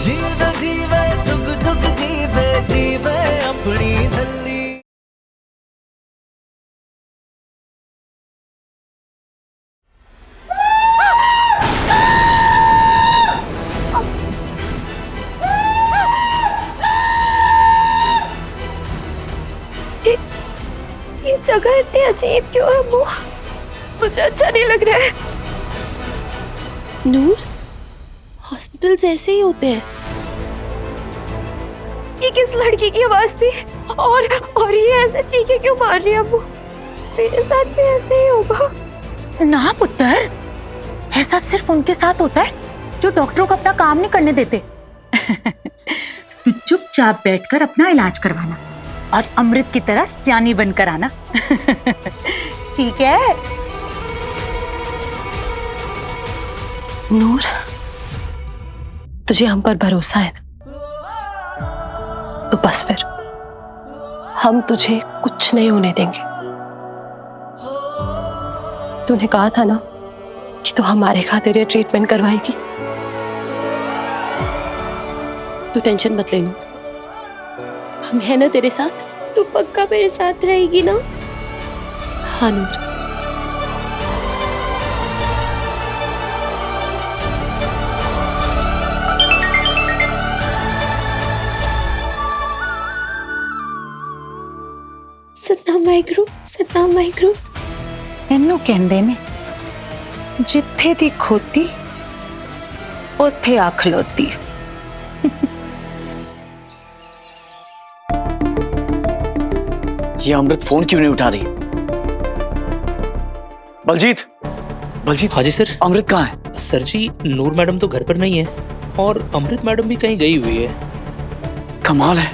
जीवे जीवे झुक झुक जीवे जीवे अपनी झल्ली। ये जगह इतनी अजीब क्यों है अम्मू? मुझे अच्छा नहीं लग रहा है। नूर, हॉस्पिटल्स ऐसे ही होते हैं। ये किस लड़की की आवाज थी? और ये ऐसे चीखे क्यों मार रही है अम्मू? मेरे साथ भी ऐसे ही होगा। ना पुत्र, ऐसा सिर्फ उनके साथ होता है जो डॉक्टरों को अपना काम नहीं करने देते। तू चुपचाप बैठकर अपना इलाज करवाना और अमृत की तरह सियानी बनकर आना। ठीक है? नूर, तुझे हम पर भरोसा है तो बस फिर हम तुझे कुछ नहीं होने देंगे। तूने कहा था ना कि तू हमारे खातिर ये ट्रीटमेंट करवाएगी। तू टेंशन मत ले नूर, हम है ना तेरे साथ। तू पक्का मेरे साथ रहेगी ना? हाँ नूर। सतनाम वाहिगुरू, सतनाम वाहिगुरू। इन्नू कहंदे ने जिथे दी खोती उथे आ खलोती। ये अमृत फोन क्यों नहीं उठा रही? बलजीत, बलजीत। हाँ जी सर। अमृत कहाँ है? सर जी, नूर मैडम तो घर पर नहीं है और अमृत मैडम भी कहीं गई हुई है। कमाल है,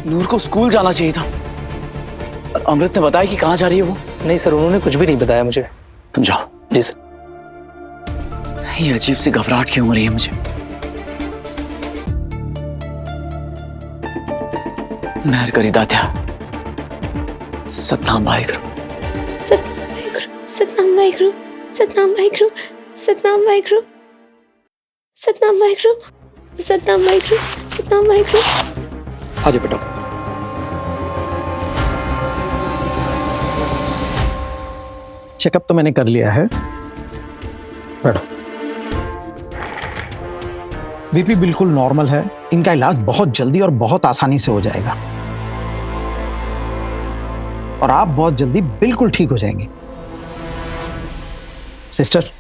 नूर को स्कूल जाना चाहिए था और अमृत ने बताया कि कहाँ जा रही है वो। नहीं सर, उन्होंने कुछ भी नहीं बताया मुझे। तुम जाओ। जी सर। ये अजीब सी घबराहट क्यों हो रही है मुझे? मेहर करी दात्या। सतनाम वाहिगुरू। सतनाम वाहिगुरू, सतनाम वाहिगुरू, सतनाम वाहिगुरू, सतनाम वाहिगुरू, सतनाम वाहिगुरू, सतनाम वाहिगुरू, सतनाम वाहिगुरू। आजा बेटा। चेकअप तो मैंने कर लिया है, बैठो। बीपी बिल्कुल नॉर्मल है। इनका इलाज बहुत जल्दी और बहुत आसानी से हो जाएगा और आप बहुत जल्दी बिल्कुल ठीक हो जाएंगे। सिस्टर,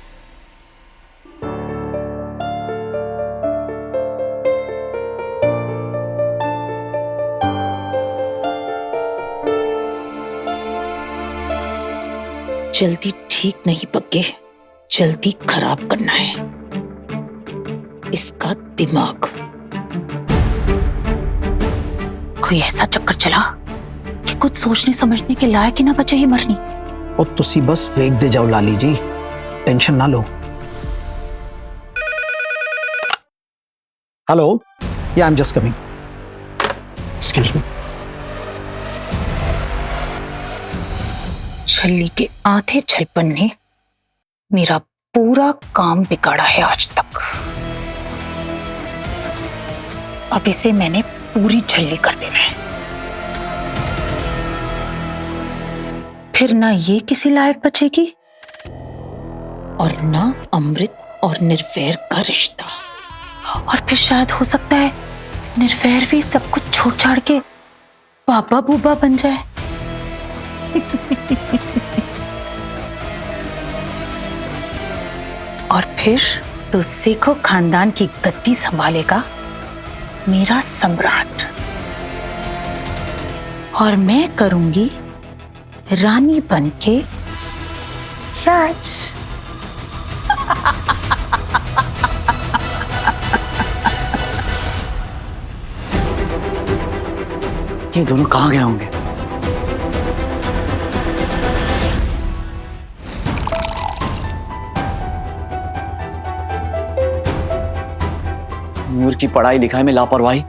जल्दी ठीक नहीं पक्के, जल्दी खराब करना है इसका दिमाग। कोई ऐसा चक्कर चला कि कुछ सोचने समझने के लायक ही ना बचे ही मरनी। और तुसी बस वेग दे जाओ लाली जी, टेंशन ना लो। Hello, ya I am just coming. Excuse me. छल्ली के आधे छलपन ने मेरा पूरा काम बिगाड़ा है आज तक। अब इसे मैंने पूरी छल्ली कर देना है, फिर ना ये किसी लायक बचेगी और ना अमृत और निर्वैर का रिश्ता। और फिर शायद हो सकता है निर्वैर भी सब कुछ छोड़ छाड़ के बाबा बूबा बन जाए। और फिर तो सेखो खानदान की गद्दी संभालेगा मेरा सम्राट और मैं करूंगी रानी बनके राज। ये दोनों कहाँ गए होंगे? नूर की पढ़ाई लिखाई में लापरवाही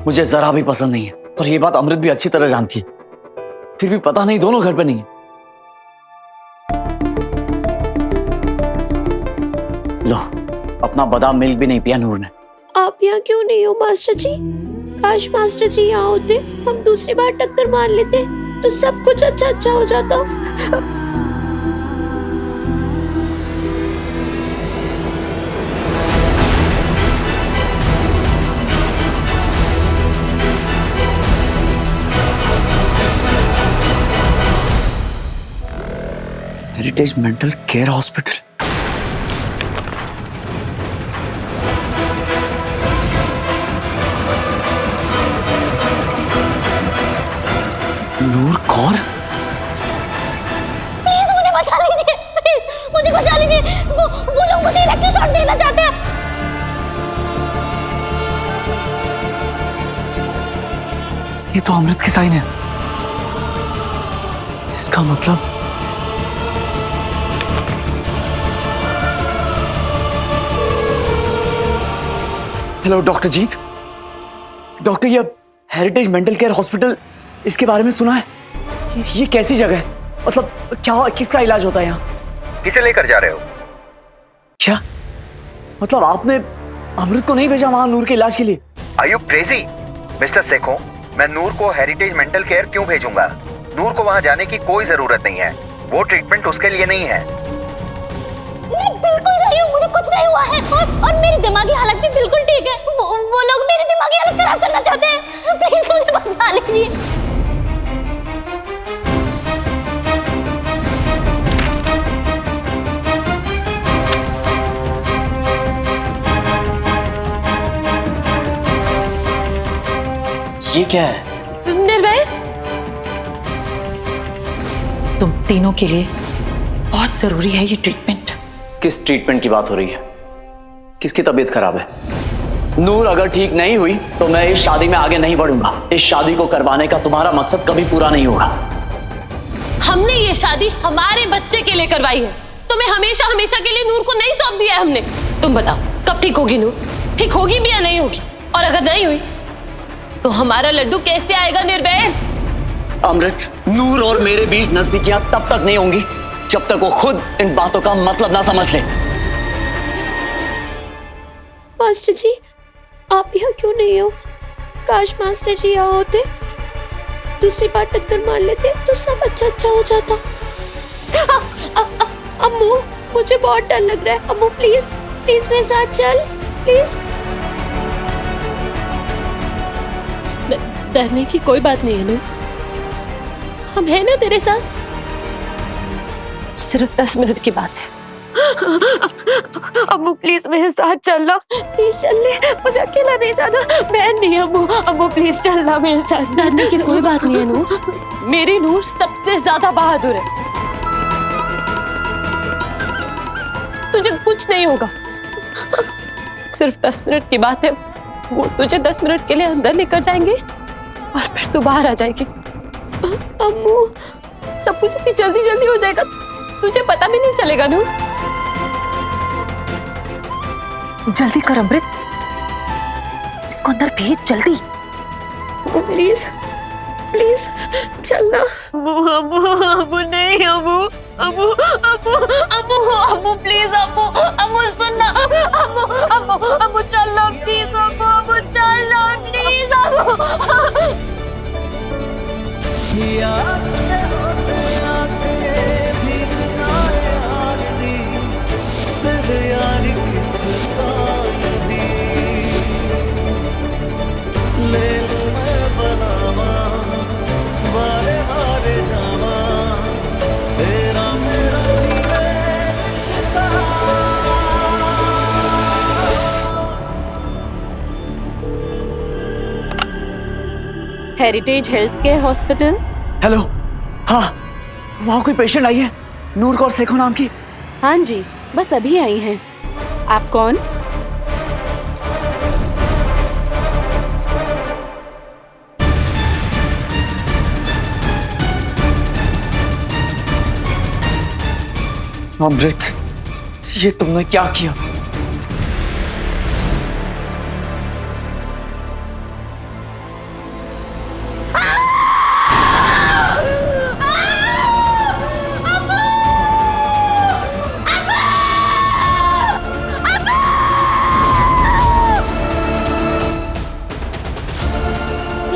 मुझे जरा भी पसंद नहीं है और ये बात अमृत भी अच्छी तरह जानती है। फिर भी पता नहीं दोनों घर पे नहीं है। लो, अपना बादाम मिल्क भी नहीं पिया नूर ने आप यहाँ क्यों नहीं हो मास्टर जी? काश मास्टर जी यहाँ होते, हम दूसरी बार टक्कर मार लेते तो सब कुछ अच्छा अच्छा हो जाता। Heritage mental care hospital. Noor Kaur, please मुझे बचा लीजिए, प्लीज मुझे बचा लीजिए। वो लोग मुझे इलेक्ट्रिक शॉक देना चाहते हैं। ये तो अमृत के साइन है। इसका मतलब हेलो डॉक्टर जीत। डॉक्टर, ये हेरिटेज मेंटल केयर हॉस्पिटल, इसके बारे में सुना है? ये कैसी जगह है? मतलब क्या, किसका इलाज होता है यहाँ? किसे लेकर जा रहे हो? क्या मतलब आपने अमृत को नहीं भेजा वहां नूर के इलाज के लिए? Are you crazy? Mister Sekhon, मैं नूर को हेरिटेज मेंटल केयर क्यों भेजूंगा? नूर को वहां जाने की कोई जरूरत नहीं है। वो ट्रीटमेंट उसके लिए नहीं है। मैं बिल्कुल सही हूँ, मुझे कुछ नहीं हुआ है और मेरी दिमागी हालत भी बिल्कुल ठीक है। वो लोग मेरी दिमागी हालत खराब करना चाहते हैं। प्लीज मुझे बचा लीजिए। ये क्या है? निर्भय, तुम तीनों के लिए बहुत जरूरी है ये ट्रीटमेंट। किस ट्रीटमेंट की बात हो रही है? किसकी तबीयत खराब है? नूर अगर ठीक नहीं हुई तो मैं इस शादी में आगे नहीं बढ़ूंगा। इस शादी को करवाने का तुम्हारा मकसद कभी पूरा नहीं होगा। हमने ये शादी हमारे बच्चे के लिए करवाई है। तुम्हें हमेशा हमेशा के लिए नूर को नहीं सौंप दिया है हमने। तुम बताओ कब ठीक होगी नूर? ठीक होगी भी या नहीं होगी? और अगर नहीं हुई तो हमारा लड्डू कैसे आएगा निर्भय? अमृत, नूर और मेरे बीच नजदीकियां तब तक नहीं होंगी जब तक वो खुद इन बातों का मतलब ना समझ ले। मास्टर जी, आप यहाँ क्यों नहीं हो? काश मास्टर जी यहाँ होते, दूसरी बार टक्कर मार लेते तो सब अच्छा अच्छा हो जाता। अम्मू, मुझे बहुत डर लग रहा है। अम्मू प्लीज प्लीज मेरे साथ चल, प्लीज। डरने की कोई बात नहीं है नूर, हम हैं ना तेरे साथ। सिर्फ 10 मिनट की बात है। अम्मू प्लीज मेरे साथ चलना, प्लीज चल ले, मुझे अकेला नहीं जाना। मैं नहीं अम्मू, अम्मू प्लीज चलना मेरे साथ। डरने की कोई बात नहीं है नूर, मेरी नूर सबसे ज्यादा बहादुर है। तुझे कुछ नहीं होगा, सिर्फ 10 मिनट की बात है। वो तुझे 10 मिनट के लिए अंदर लेकर जाएंगे और फिर तू बाहर आ जाएगी। अम्मू, सब कुछ इतनी जल्दी जल्दी हो जाएगा, तुझे पता भी नहीं चलेगा नूर। जल्दी कर अमृत, इसको अंदर भेज जल्दी। प्लीज प्लीज चलना। अम्मू अम्मू अम्मू नहीं, अम्मू अम्मू अम्मू अम्मू अम्मू प्लीज, अम्मू अम्मू सुनना, अम्मू अम्मू अम्मू चलना प्लीज, अम्मू अम्मू चलना प्लीज, अम्मू। याद होते आते भीग जाए आरती, फिर यार किसका नदी ले लूं मैं बनावा, बारे बारे जावा, तेरा मेरा जीवे रिश्ता। Heritage health care hospital. Hello, हाँ, वहां कोई पेशेंट आई है नूर कौर सेखो नाम की। हाँ जी, बस अभी आई हैं। आप कौन? अमृत, ये तुमने क्या किया?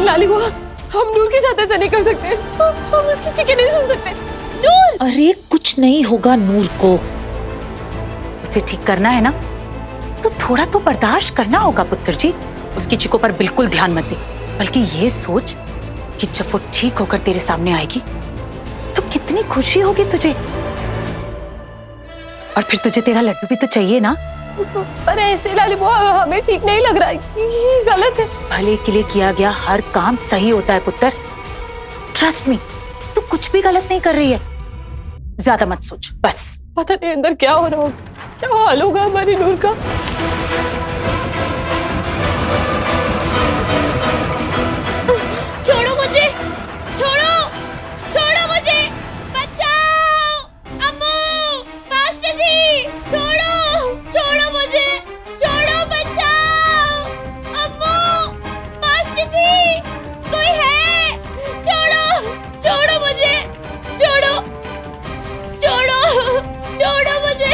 लाली बुआ, हम नूर के साथ ऐसा नहीं कर सकते। हम उसकी चीखें नहीं सुन सकते। नूर! अरे कुछ नहीं होगा नूर को। उसे ठीक करना है ना, तो थोड़ा तो बर्दाश्त करना होगा पुत्र जी। उसकी चीखों पर बिल्कुल ध्यान मत दे, बल्कि ये सोच कि जब वो ठीक होकर तेरे सामने आएगी तो कितनी खुशी होगी तुझे। और फिर तुझे तेरा लड्डू भी तो चाहिए ना। पर ऐसे लाली बुआ हमें ठीक नहीं लग रहा है, ये गलत है। भले के लिए किया गया हर काम सही होता है पुत्र। ट्रस्ट मी, तू कुछ भी गलत नहीं कर रही है। ज्यादा मत सोच बस। पता नहीं अंदर क्या हो रहा होगा, क्या हाल होगा हमारी नूर का। छोड़ो मुझे, छोड़ो, छोड़ो मुझे, बचाओ, अम्मू, मास्टर जी, छोड़ो, छोड़ो मुझे, छोड़ो, बचाओ, अम्मू, मास्टर जी, कोई है, छोड़ो, छोड़ो मुझे, छोड़ो, छोड़ो, छोड़ो मुझे।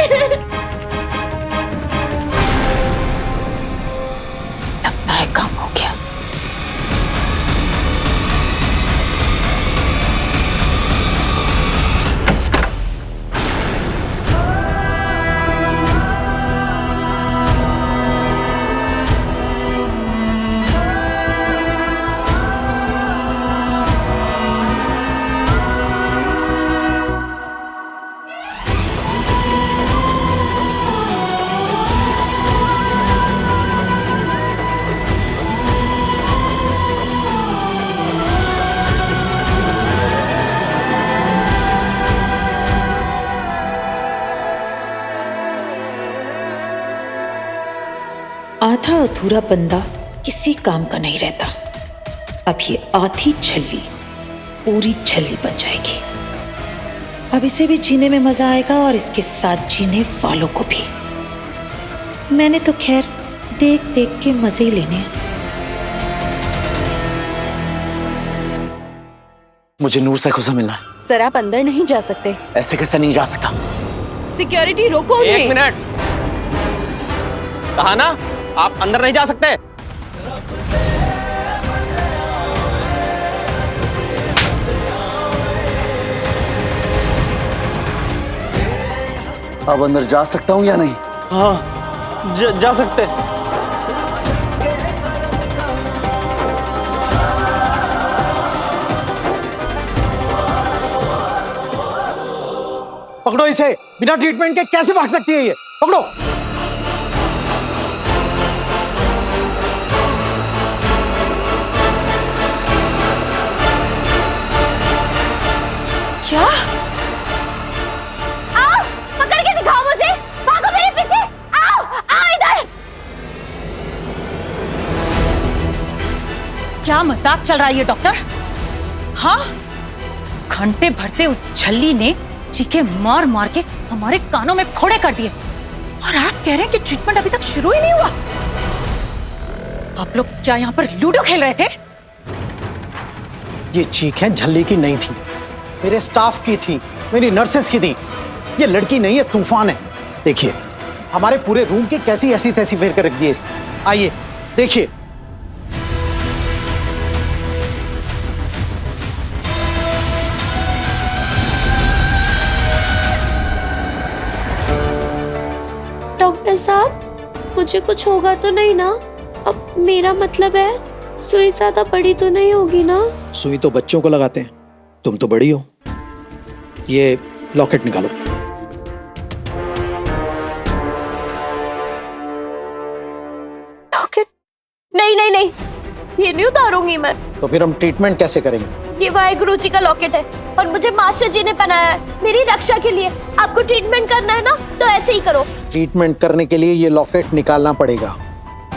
लगता है काम हो गया। आधा अधूरा बंदा किसी काम का नहीं रहता। अब ये आधी छल्ली पूरी छल्ली बन जाएगी। अब इसे भी जीने में मजा आएगा और इसके साथ जीने वालों को भी। मैंने तो खैर देख देख के मजे ही लेने हैं। मुझे नूर से खुदा मिलना है। सर आप अंदर नहीं जा सकते। ऐसे कैसे नहीं जा सकता? सिक्योरिटी रोको उन्हें। एक मिनट, कहा ना आप अंदर नहीं जा सकते। अब अंदर जा सकता हूँ या नहीं? हाँ जा सकते। पकड़ो इसे, बिना ट्रीटमेंट के कैसे भाग सकती है ये? पकड़ो। क्या? आओ, पकड़ के दिखाओ मुझे। भागो मेरे पीछे। आओ, आओ इधर। क्या मजाक चल रहा है ये डॉक्टर? हाँ, घंटे भर से उस झल्ली ने चीखे मार मार के हमारे कानों में फोड़े कर दिए, और आप कह रहे हैं कि ट्रीटमेंट अभी तक शुरू ही नहीं हुआ। आप लोग क्या यहाँ पर लूडो खेल रहे थे? ये चीखें झल्ली की नहीं थी, मेरे स्टाफ की थी, मेरी नर्सेस की थी। ये लड़की नहीं है, तूफान है। देखिए हमारे पूरे रूम की कैसी ऐसी तैसी फेर कर रख दी है इसने। आइए देखिए। डॉक्टर साहब, मुझे कुछ होगा तो नहीं ना? अब मेरा मतलब है सुई ज्यादा बड़ी तो नहीं होगी ना? सुई तो बच्चों को लगाते हैं, तुम तो बड़ी हो। ये लॉकेट निकालो। लॉकेट? नहीं नहीं नहीं, ये नहीं उतारूंगी मैं। तो फिर हम ट्रीटमेंट कैसे करेंगे? ये वाहेगुरु जी का लॉकेट है और मुझे मास्टर जी ने पहनाया है मेरी रक्षा के लिए। आपको ट्रीटमेंट करना है ना, तो ऐसे ही करो। ट्रीटमेंट करने के लिए ये लॉकेट निकालना पड़ेगा।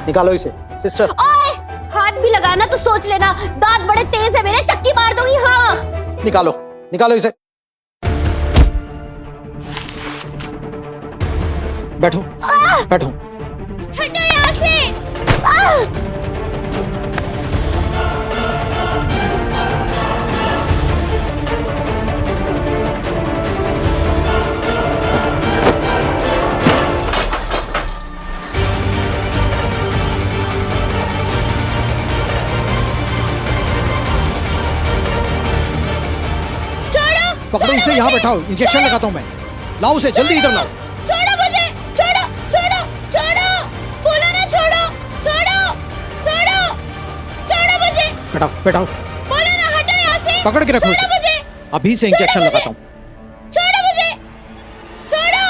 निकालो इसे सिस्टर। ओए, हाथ भी लगाना तो सोच लेना, दांत बड़े तेज है मेरे, चक्की मार दूंगी। हाँ, निकालो निकालो इसे। बैठो बैठो। हटो यहाँ से। पकड़ो उसे, यहाँ बैठाओ, इंजेक्शन लगाता हूँ मैं। लाओ उसे, जल्दी इधर लाओ। छोड़ो मुझे, छोड़ो छोड़ो छोड़ो, बोलो ना छोड़ो छोड़ो छोड़ो छोड़ो मुझे। बैठाओ बैठाओ, बोलो ना हटो यहाँ से। पकड़ के रखो छोड़ो उसे। मुझे, अभी से इंजेक्शन लगाता हूँ। छोड़ो मुझे, छोड़ो।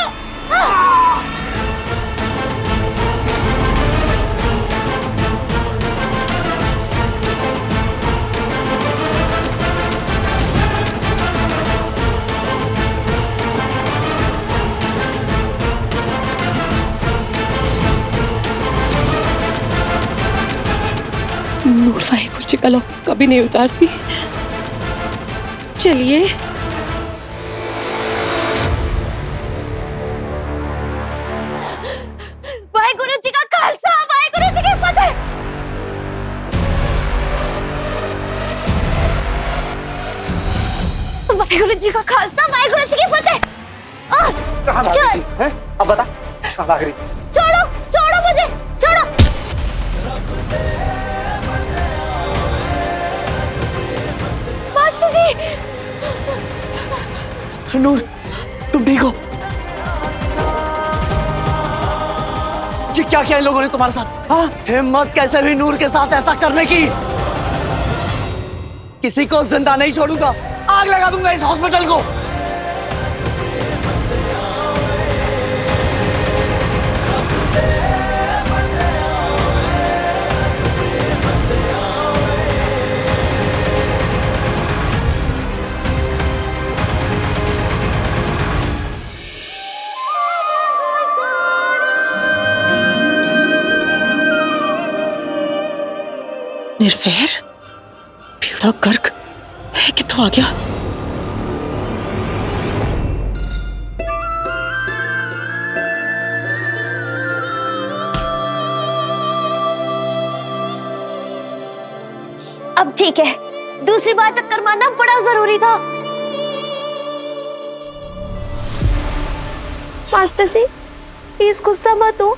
नूर वाहिगुरु का लॉकेट कभी नहीं उतारती। चलिए वाहिगुरु जी का खालसा, वाहिगुरु जी की फतेह। वाहिगुरु जी का खालसा, वाहिगुरु जी की फतेह। कहाँ भाग रही थी? हैं? अब बता, कहाँ भाग रही थी? छोड़ो छोड़ो मुझे, छोड़ो। मास्टर जी, नूर, तुम ठीक हो? ये क्या किया इन लोगों ने तुम्हारे साथ? हाँ? हिम्मत कैसे हुई नूर के साथ ऐसा करने की? किसी को जिंदा नहीं छोड़ूंगा, आग लगा दूंगा इस हॉस्पिटल को। निर्वैर बेड़ा गर्क है कि तो आ गया। अब ठीक है, दूसरी बार टक्कर मारना बड़ा जरूरी था। मास्टर जी, प्लीज गुस्सा मत हो।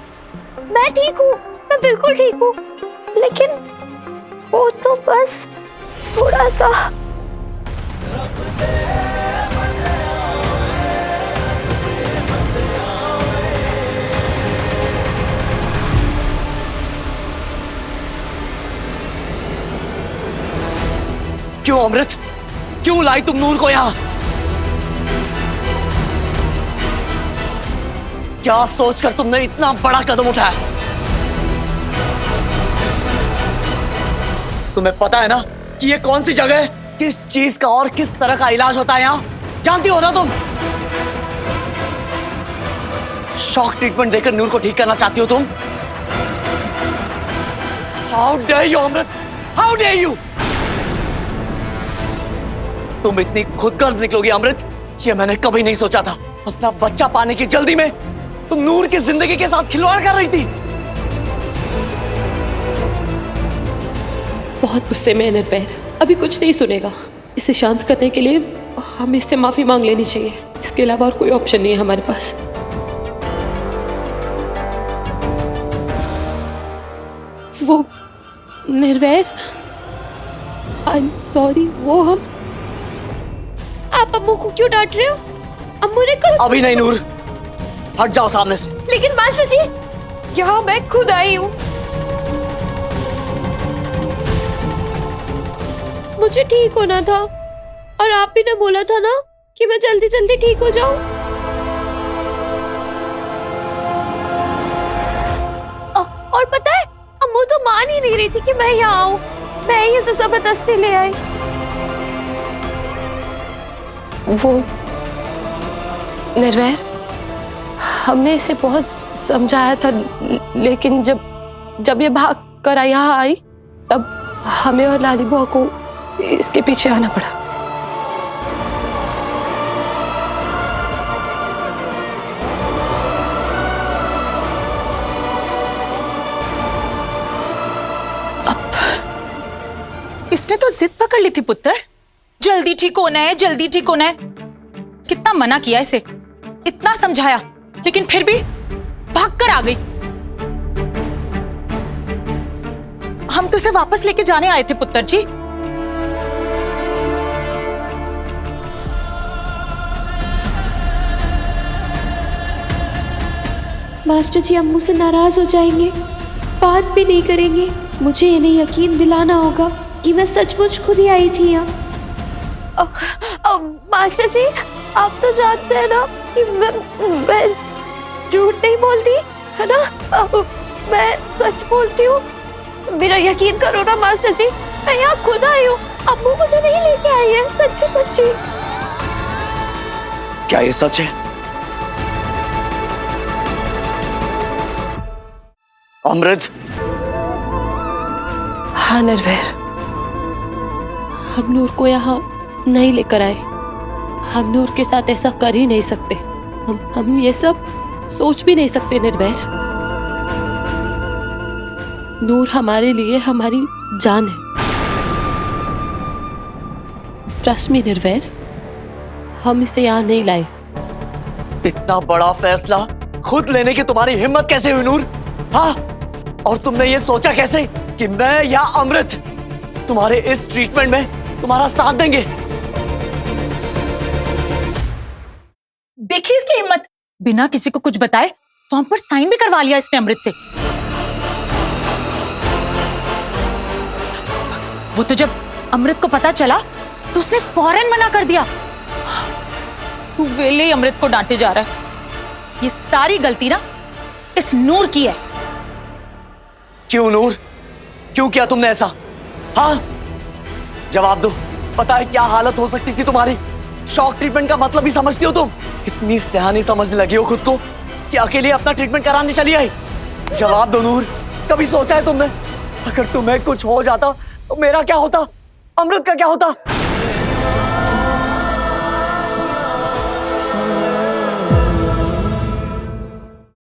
मैं ठीक हूँ, मैं बिल्कुल ठीक हूँ, लेकिन वो तो बस थोड़ा सा। क्यों अमृत, क्यों लाई तुम नूर को यहाँ? क्या सोचकर तुमने इतना बड़ा कदम उठाया? तुम्हें पता है ना कि ये कौन सी जगह है, किस चीज का और किस तरह का इलाज होता है यहाँ? जानती हो ना तुम? शॉक ट्रीटमेंट देकर नूर को ठीक करना चाहती हो तुम? How dare you Amrit, how dare you! तुम इतनी खुदगर्ज निकलोगी अमृत, ये मैंने कभी नहीं सोचा था। अपना बच्चा पाने की जल्दी में तुम नूर की जिंदगी के साथ खिलवाड़ कर रही थी। बहुत गुस्से में है निर्वैर, अभी कुछ नहीं सुनेगा। इसे शांत करने के लिए हमें इससे माफी मांग लेनी चाहिए, इसके अलावा और कोई ऑप्शन नहीं है हमारे पास। वो निर्वैर, आई एम सॉरी, वो हम। आप अम्मू को क्यों डांट रहे हो? अम्मू ने कल। अभी नहीं नूर, हट जाओ सामने से। लेकिन मास्टर जी, यहाँ मैं खुद आई हूँ। मुझे ठीक होना था और आप भी ने बोला था ना कि मैं जल्दी जल्दी ठीक हो जाऊं। और पता है, अम्मू तो मान ही नहीं रही थी कि मैं यहाँ आऊँ। मैं ही इसे जबरदस्ती ले आई। वो निर्वैर, हमने इसे बहुत समझाया था, लेकिन जब ये भाग कर यहाँ आई तब हमें और लाली बुआ को इसके पीछे आना पड़ा। इसने तो जिद पकड़ ली थी पुत्र, जल्दी ठीक होना है, जल्दी ठीक होना है। कितना मना किया इसे, इतना समझाया, लेकिन फिर भी भागकर आ गई। हम तो इसे वापस लेके जाने आए थे पुत्र जी। मास्टर जी अम्मू से नाराज हो जाएंगे, बात भी नहीं करेंगे। मुझे इन्हें यकीन दिलाना होगा कि मैं सचमुच खुद ही आई थी यहाँ। मास्टर जी, आप तो जानते हैं ना कि मैं झूठ नहीं बोलती, है ना? मैं सच बोलती हूँ। मेरा यकीन करो ना मास्टर जी, मैं यहाँ खुद आई हूँ। अम्मू मुझे नहीं लेके आई है, सच्ची बच्ची। क्या ये सच है? अमृत। हाँ निर्भय, हम नूर को यहाँ नहीं लेकर आए। हम नूर के साथ ऐसा कर ही नहीं सकते। हम ये सब सोच भी नहीं सकते निर्भय। नूर हमारे लिए हमारी जान है। ट्रस्ट मी निर्भय, हम इसे यहाँ नहीं लाए। इतना बड़ा फैसला खुद लेने की तुम्हारी हिम्मत कैसे हुई नूर? हाँ, और तुमने ये सोचा कैसे कि मैं या अमृत तुम्हारे इस ट्रीटमेंट में तुम्हारा साथ देंगे? देखिए इसकी हिम्मत, बिना किसी को कुछ बताए फॉर्म पर साइन भी करवा लिया इसने अमृत से। वो तो जब अमृत को पता चला तो उसने फौरन मना कर दिया। तू वेले ही अमृत को डांटे जा रहा है। ये सारी गलती ना इस नूर की है। क्यों नूर, क्यों किया तुमने ऐसा? हाँ, जवाब दो। पता है क्या हालत हो सकती थी तुम्हारी? शॉक ट्रीटमेंट का मतलब ही समझती हो तुम? इतनी सयानी समझने लगी हो खुद को कि अकेले अपना ट्रीटमेंट कराने चली आई। जवाब दो नूर, कभी सोचा है तुमने अगर तुम्हें कुछ हो जाता तो मेरा क्या होता, अमृत का क्या होता?